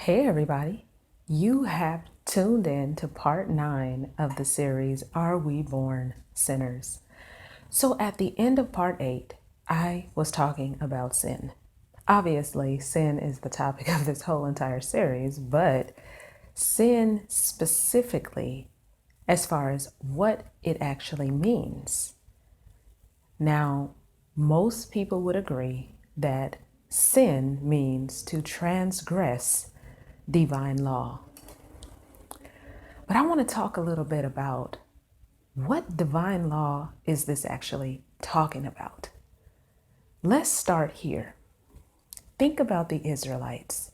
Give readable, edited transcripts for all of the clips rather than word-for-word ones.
Hey everybody, you have tuned in to part 9 of the series, Are We Born Sinners? So at the end of part 8, I was talking about sin. Obviously, sin is the topic of this whole entire series, but sin specifically as far as what it actually means. Now, most people would agree that sin means to transgress divine law. But I want to talk a little bit about what divine law is this actually talking about. Let's start here. Think about the Israelites.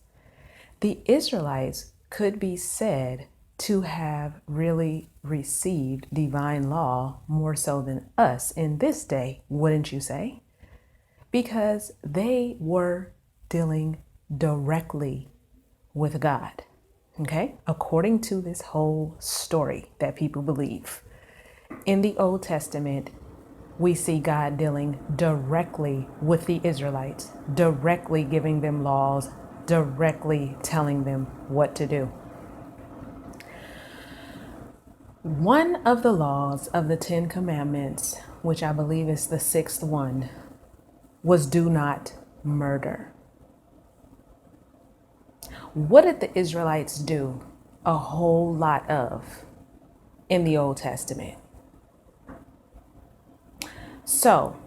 The Israelites could be said to have really received divine law more so than us in this day, wouldn't you say? Because they were dealing directly with God. Okay, according to this whole story that people believe. In the Old Testament, we see God dealing directly with the Israelites, directly giving them laws, directly telling them what to do. One of the laws of the 10 Commandments, which I believe is the sixth one, was do not murder. What did the Israelites do a whole lot of in the Old Testament? So,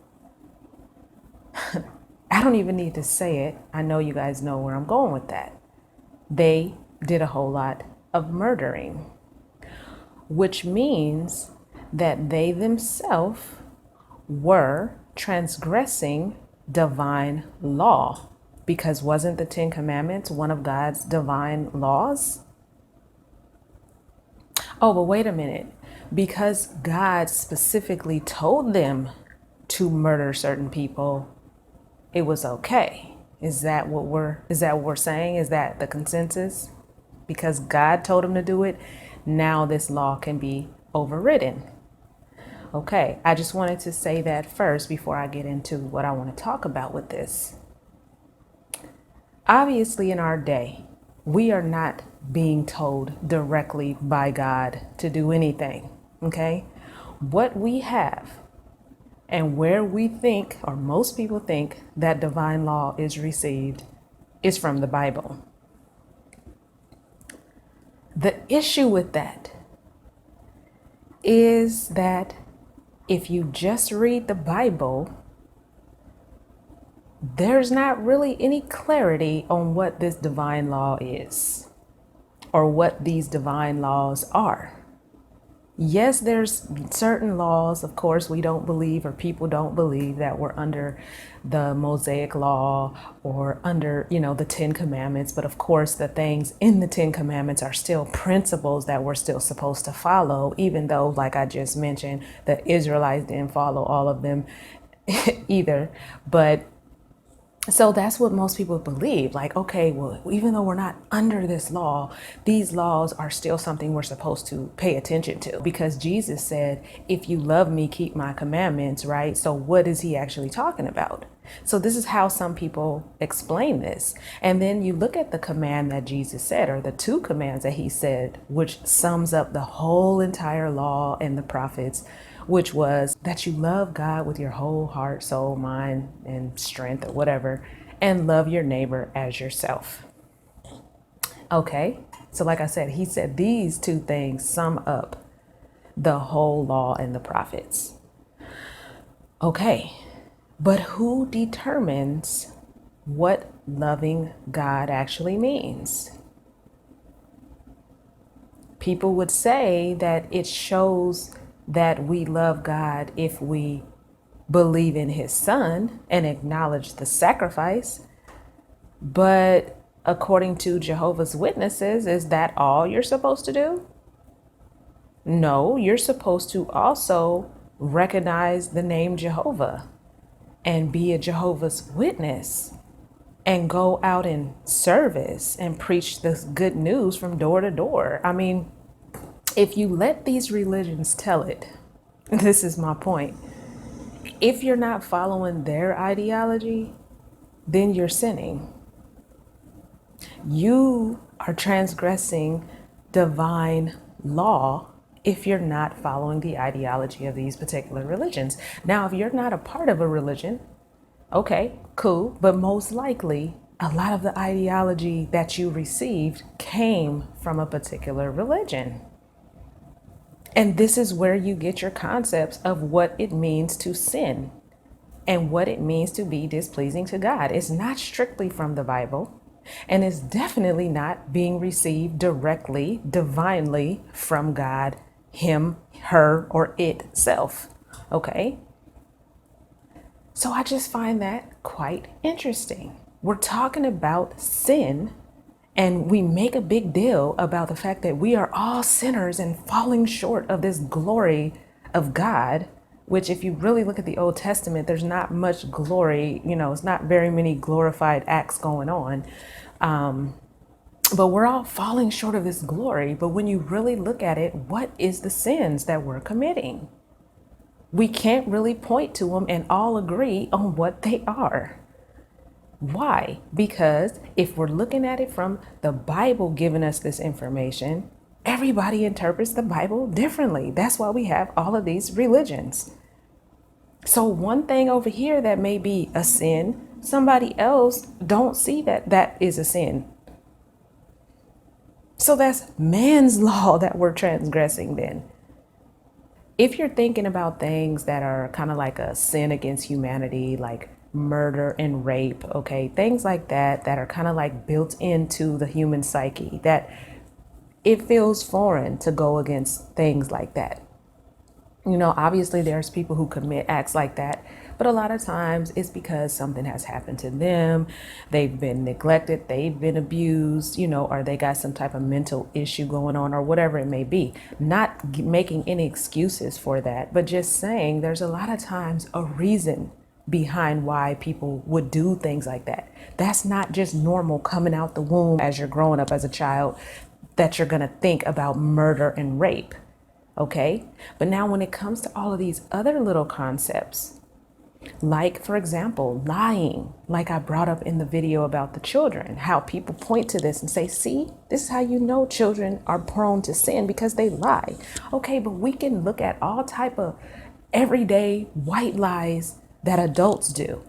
I don't even need to say it. I know you guys know where I'm going with that. They did a whole lot of murdering, which means that they themselves were transgressing divine law. Because wasn't the 10 Commandments one of God's divine laws? Oh, but wait a minute. Because God specifically told them to murder certain people, it was okay. Is that what we're saying? Is that the consensus? Because God told them to do it, now this law can be overridden. Okay, I just wanted to say that first before I get into what I want to talk about with this. Obviously, in our day, we are not being told directly by God to do anything, okay? What we have and where we think, or most people think, that divine law is received is from the Bible. The issue with that is that if you just read the Bible, there's not really any clarity on what this divine law is or what these divine laws are. Yes, there's certain laws, of course, we don't believe, or people don't believe, that we're under the Mosaic law or under, the 10 Commandments. But of course, the things in the 10 Commandments are still principles that we're still supposed to follow, even though, like I just mentioned, the Israelites didn't follow all of them either. But so that's what most people believe. Like, okay, well, even though we're not under this law, these laws are still something we're supposed to pay attention to, because Jesus said, if you love me, keep my commandments, right? So what is he actually talking about? So this is how some people explain this. And then you look at the command that Jesus said, or the two commands that he said, which sums up the whole entire law and the prophets, which was that you love God with your whole heart, soul, mind, and strength, or whatever, and love your neighbor as yourself. Okay, so like I said, he said these two things sum up the whole law and the prophets. Okay, but who determines what loving God actually means? People would say that it shows that we love God if we believe in his son and acknowledge the sacrifice. But according to Jehovah's Witnesses, is that all you're supposed to do? No, you're supposed to also recognize the name Jehovah and be a Jehovah's Witness and go out in service and preach this good news from door to door. I mean, if you let these religions tell it, this is my point. If you're not following their ideology, then you're sinning. You are transgressing divine law if you're not following the ideology of these particular religions. Now, if you're not a part of a religion, okay, cool. But most likely, a lot of the ideology that you received came from a particular religion. And this is where you get your concepts of what it means to sin and what it means to be displeasing to God. It's not strictly from the Bible, and it's definitely not being received directly, divinely from God, him, her, or itself. Okay? So I just find that quite interesting. We're talking about sin, and we make a big deal about the fact that we are all sinners and falling short of this glory of God, which, if you really look at the Old Testament, there's not much glory. It's not very many glorified acts going on. But we're all falling short of this glory. But when you really look at it, what is the sins that we're committing? We can't really point to them and all agree on what they are. Why? Because if we're looking at it from the Bible giving us this information, everybody interprets the Bible differently. That's why we have all of these religions. So one thing over here that may be a sin, somebody else don't see that that is a sin. So that's man's law that we're transgressing then. If you're thinking about things that are kind of like a sin against humanity, like murder and rape, okay, things like that are kind of like built into the human psyche, that it feels foreign to go against things like that. Obviously there's people who commit acts like that, but a lot of times it's because something has happened to them. They've been neglected, they've been abused, or they got some type of mental issue going on, or whatever it may be. Not making any excuses for that, but just saying there's a lot of times a reason behind why people would do things like that. That's not just normal coming out the womb as you're growing up as a child that you're going to think about murder and rape. Okay. But now when it comes to all of these other little concepts, like, for example, lying, like I brought up in the video about the children, how people point to this and say, see, this is how you know children are prone to sin, because they lie. Okay, but we can look at all type of everyday white lies that adults do.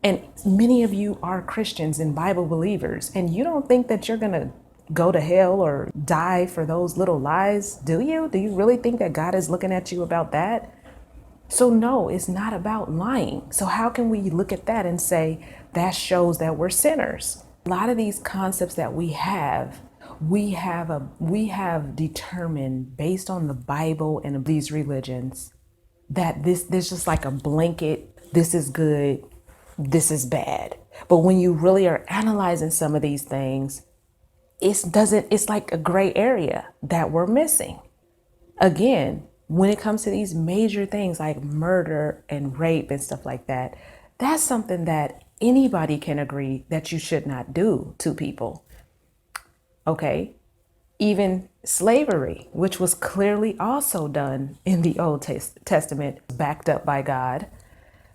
And many of you are Christians and Bible believers, and you don't think that you're going to go to hell or die for those little lies, do you? Do you really think that God is looking at you about that? So no, it's not about lying. So how can we look at that and say that shows that we're sinners? A lot of these concepts that we have determined based on the Bible and these religions that this just like a blanket, this is good, this is bad. But when you really are analyzing some of these things, it's like a gray area that we're missing. Again, when it comes to these major things like murder and rape and stuff like that, that's something that anybody can agree that you should not do to people. Okay? Even slavery, which was clearly also done in the Old Testament, backed up by God.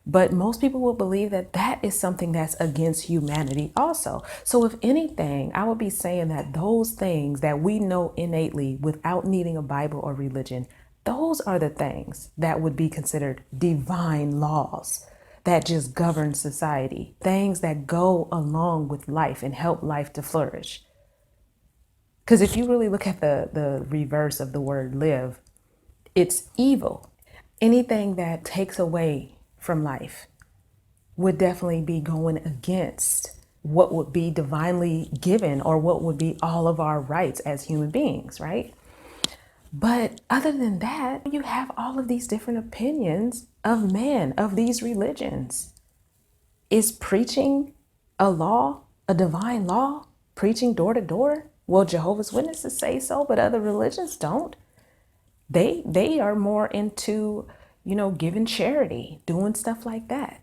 But most people will believe that that is something that's against humanity also. So if anything, I would be saying that those things that we know innately without needing a Bible or religion, those are the things that would be considered divine laws that just govern society, things that go along with life and help life to flourish. Because if you really look at the reverse of the word live, it's evil. Anything that takes away from life would definitely be going against what would be divinely given, or what would be all of our rights as human beings, right? But other than that, you have all of these different opinions of man, of these religions. Is preaching a law, a divine law, preaching door to door? Well, Jehovah's Witnesses say so, but other religions don't. They are more into, giving charity, doing stuff like that.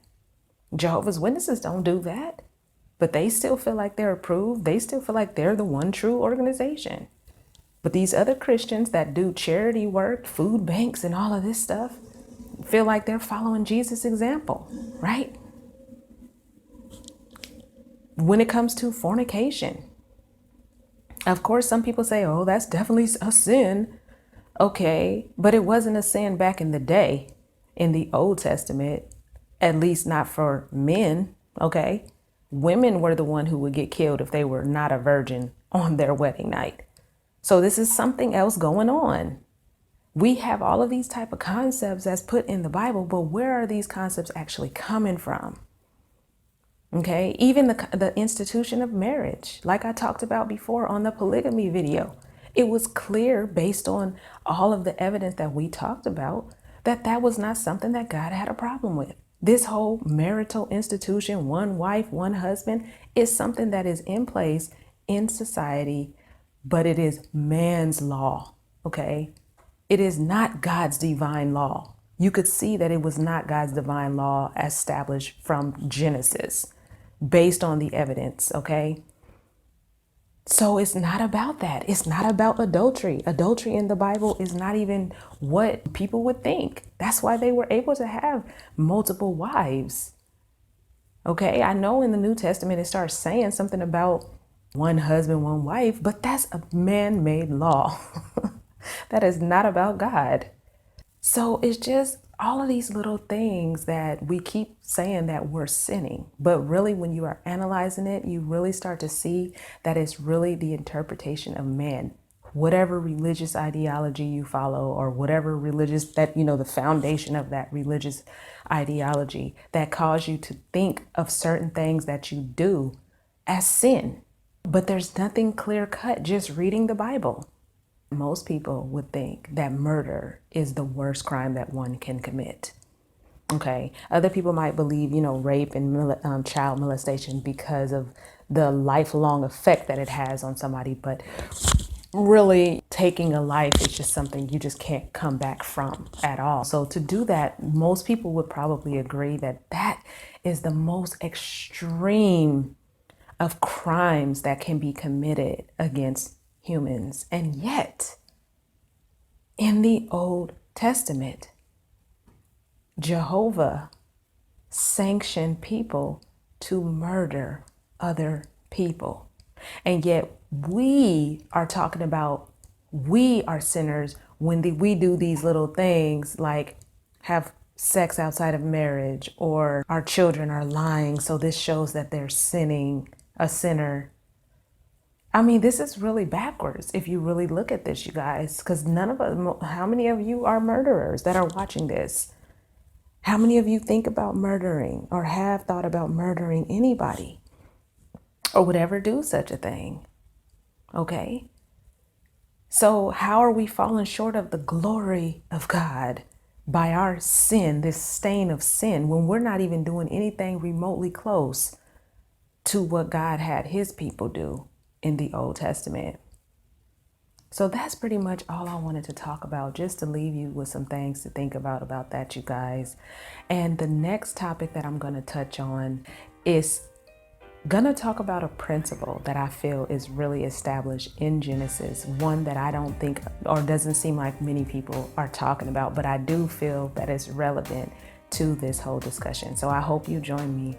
Jehovah's Witnesses don't do that, but they still feel like they're approved. They still feel like they're the one true organization. But these other Christians that do charity work, food banks, and all of this stuff feel like they're following Jesus' example, right? When it comes to fornication, Of course, some people say, oh, that's definitely a sin. Okay, but it wasn't a sin back in the day in the Old Testament, at least not for men. Okay, women were the one who would get killed if they were not a virgin on their wedding night. So this is something else going on. We have all of these type of concepts that's put in the Bible, but where are these concepts actually coming from? Okay, even the institution of marriage, like I talked about before on the polygamy video, it was clear based on all of the evidence that we talked about that that was not something that God had a problem with. This whole marital institution, one wife, one husband, is something that is in place in society, but it is man's law. Okay, it is not God's divine law. You could see that it was not God's divine law established from Genesis based on the evidence, okay? So it's not about that. It's not about adultery. Adultery in the Bible is not even what people would think. That's why they were able to have multiple wives. Okay, I know in the New Testament it starts saying something about one husband, one wife, but that's a man-made law. That is not about God. So it's just all of these little things that we keep saying that we're sinning. But really, when you are analyzing it, you really start to see that it's really the interpretation of man. Whatever religious ideology you follow, or whatever religious that, the foundation of that religious ideology that cause you to think of certain things that you do as sin. But there's nothing clear cut just reading the Bible. Most people would think that murder is the worst crime that one can commit. Okay. Other people might believe, rape and child molestation because of the lifelong effect that it has on somebody. But really, taking a life is just something you just can't come back from at all. So to do that, most people would probably agree that that is the most extreme of crimes that can be committed against humans. And yet, in the Old Testament, Jehovah sanctioned people to murder other people. And yet we are talking about we are sinners when we do these little things like have sex outside of marriage, or our children are lying, so this shows that they're sinning, a sinner. I mean, this is really backwards if you really look at this, you guys, because none of us, how many of you are murderers that are watching this? How many of you think about murdering or have thought about murdering anybody or would ever do such a thing? Okay. So how are we falling short of the glory of God by our sin, this stain of sin, when we're not even doing anything remotely close to what God had his people do in the Old Testament? So that's pretty much all I wanted to talk about, just to leave you with some things to think about that, you guys. And the next topic that I'm going to touch on is going to talk about a principle that I feel is really established in Genesis, one that I don't think or doesn't seem like many people are talking about, but I do feel that it's relevant to this whole discussion. So I hope you join me